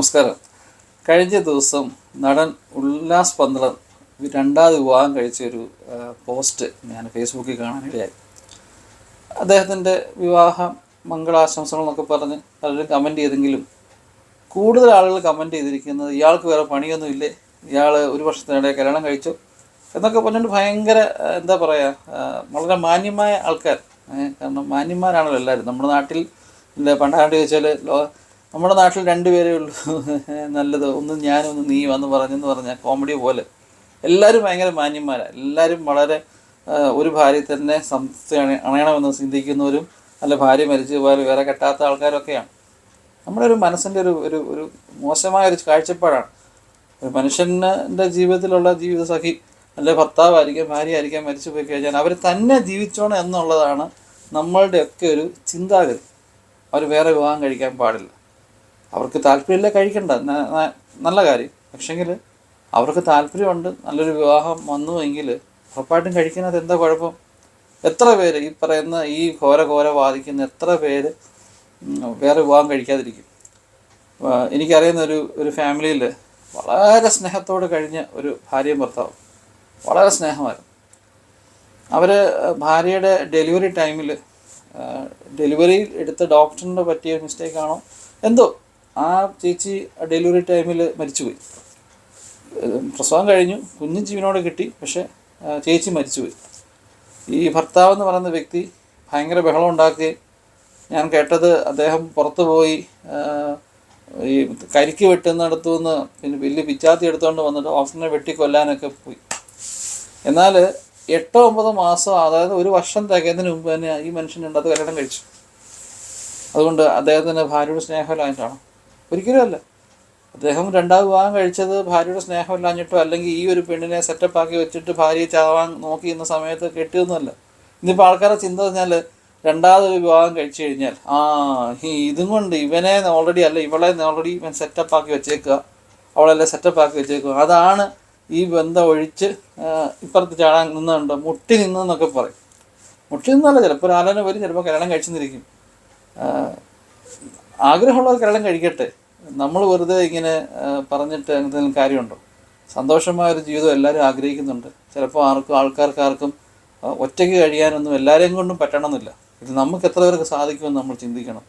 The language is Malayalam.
നമസ്കാരം. കഴിഞ്ഞ ദിവസം നടൻ ഉല്ലാസ് പന്തളം രണ്ടാമത് വിവാഹം കഴിച്ച ഒരു പോസ്റ്റ് ഞാൻ ഫേസ്ബുക്കിൽ കാണാനിടയായി. അദ്ദേഹത്തിൻ്റെ വിവാഹ മംഗളാശംസകൾ എന്നൊക്കെ പറഞ്ഞ് പലരും കമൻറ്റ് ചെയ്തെങ്കിലും കൂടുതൽ ആളുകൾ കമൻറ്റ് ചെയ്തിരിക്കുന്നത് ഇയാൾക്ക് വേറെ പണിയൊന്നുമില്ലേ, ഇയാൾ ഒരു വർഷത്തിനിടെ കല്യാണം കഴിച്ചു എന്നൊക്കെ പറഞ്ഞിട്ട് ഭയങ്കര എന്താ പറയുക, വളരെ മാന്യമായ ആൾക്കാർ. കാരണം മാന്യന്മാരാണല്ലോ എല്ലാവരും. നമ്മുടെ നാട്ടിൽ പണ്ടാണ്ട് ചോദിച്ചാൽ നമ്മുടെ നാട്ടിൽ രണ്ടുപേരേ ഉള്ളൂ നല്ലത്, ഒന്ന് ഞാനും ഒന്ന് നീ വന്ന് പറഞ്ഞാൽ കോമഡി പോലെ. എല്ലാവരും ഭയങ്കര മാന്യന്മാരാണ്. എല്ലാവരും വളരെ ഒരു ഭാര്യ തന്നെ അണയണമെന്ന് ചിന്തിക്കുന്നവരും അല്ല ഭാര്യ മരിച്ചു പോയാൽ വേറെ കെട്ടാത്ത ആൾക്കാരൊക്കെയാണ്. നമ്മുടെ ഒരു മനസ്സിൻ്റെ ഒരു ഒരു ഒരു മോശമായൊരു കാഴ്ചപ്പാടാണ്. ഒരു മനുഷ്യൻ്റെ ജീവിതത്തിലുള്ള ജീവിത സഖി അല്ലെ ഭർത്താവായിരിക്കാം ഭാര്യ ആയിരിക്കാം മരിച്ചു പോയി കഴിഞ്ഞാൽ അവർ തന്നെ ജീവിച്ചോണം എന്നുള്ളതാണ് നമ്മളുടെയൊക്കെ ഒരു ചിന്താഗതി. അവർ വേറെ വിവാഹം കഴിക്കാൻ പാടില്ല. അവർക്ക് താല്പര്യമില്ല, കഴിക്കണ്ട, നല്ല കാര്യം. പക്ഷെങ്കിൽ അവർക്ക് താല്പര്യമുണ്ട്, നല്ലൊരു വിവാഹം വന്നുവെങ്കിൽ ഉറപ്പായിട്ടും കഴിക്കുന്നത് എന്താ കുഴപ്പം? എത്ര പേര് ഈ പറയുന്ന ഈ ഘോര വാദിക്കുന്ന എത്ര പേര് വേറെ വിവാഹം കഴിക്കാതിരിക്കും? എനിക്കറിയുന്ന ഒരു ഫാമിലിയിൽ വളരെ സ്നേഹത്തോടെ കഴിഞ്ഞ ഒരു ഭാര്യയും ഭർത്താവും, വളരെ സ്നേഹമായിരുന്നു. അവർ ഭാര്യയുടെ ഡെലിവറി ടൈമിൽ ഡെലിവറിയിൽ എടുത്ത ഡോക്ടറിൻ്റെ പറ്റിയ മിസ്റ്റേക്കാണോ എന്തോ ആ ചേച്ചി ഡെലിവറി ടൈമിൽ മരിച്ചുപോയി. പ്രസവം കഴിഞ്ഞു, കുഞ്ഞു ജീവനോട് കിട്ടി, പക്ഷേ ചേച്ചി മരിച്ചുപോയി. ഈ ഭർത്താവ് എന്ന് പറയുന്ന വ്യക്തി ഭയങ്കര ബഹളം ഉണ്ടാക്കുകയും ഞാൻ കേട്ടത് അദ്ദേഹം പുറത്തു പോയി ഈ കരിക്ക് വെട്ടുന്നിടത്തു നിന്ന് പിന്നെ വലിയ പിച്ചാത്തി എടുത്തുകൊണ്ട് വന്നിട്ട് ഓഫീസിനെ വെട്ടിക്കൊല്ലാനൊക്കെ പോയി. എന്നാൽ 8-9 മാസം, അതായത് ഒരു വർഷം തികയുന്നതിന് മുമ്പ് തന്നെ ഈ മനുഷ്യനുണ്ട് അത് കല്യാണം കഴിച്ചു. അതുകൊണ്ട് അദ്ദേഹത്തിൻ്റെ ഭാര്യയുടെ സ്നേഹമില്ലാഞ്ഞിട്ടാണോ? ഒരിക്കലും അല്ല. അദ്ദേഹം രണ്ടാമത് വിവാഹം കഴിച്ചത് ഭാര്യയുടെ സ്നേഹമില്ലാഞ്ഞിട്ടോ അല്ലെങ്കിൽ ഈ ഒരു പെണ്ണിനെ സെറ്റപ്പാക്കി വെച്ചിട്ട് ഭാര്യയെ ചാവാൻ നോക്കിയിരുന്ന സമയത്ത് കെട്ടിയൊന്നുമല്ല. ഇന്നിപ്പോൾ ആൾക്കാരുടെ ചിന്ത പറഞ്ഞാൽ രണ്ടാമതൊരു വിവാഹം കഴിച്ചു കഴിഞ്ഞാൽ ഇതും കൊണ്ട് ഇവനെ ഓൾറെഡി അല്ല ഇവളെ ഓൾറെഡി ഇവൻ സെറ്റപ്പാക്കി വെച്ചേക്കുക, അവളെല്ലാം സെറ്റപ്പാക്കി വെച്ചേക്കുക, അതാണ് ഈ ബന്ധം ഒഴിച്ച് ഇപ്പുറത്ത് ചാടാൻ നിന്നുണ്ടോ മുട്ടി നിന്നെന്നൊക്കെ പറയും. മുട്ടി നിന്നല്ല, ചിലപ്പോൾ ഒരു ആലോചന വരും, ചിലപ്പോൾ കല്യാണം കഴിച്ചെന്നിരിക്കും. ആഗ്രഹമുള്ളവർ കല്യാണം കഴിക്കട്ടെ. നമ്മൾ വെറുതെ ഇങ്ങനെ പറഞ്ഞിട്ട് എന്തെങ്കിലും കാര്യമുണ്ടോ? സന്തോഷമായൊരു ജീവിതം എല്ലാവരും ആഗ്രഹിക്കുന്നുണ്ട്. ചിലപ്പോൾ ആൾക്കാർക്കാർക്കും ഒറ്റയ്ക്ക് കഴിയാനൊന്നും എല്ലാവരെയും കൊണ്ടും പറ്റണമെന്നില്ല. ഇത് നമുക്ക് എത്ര പേർക്ക് സാധിക്കുമെന്ന് നമ്മൾ ചിന്തിക്കണം.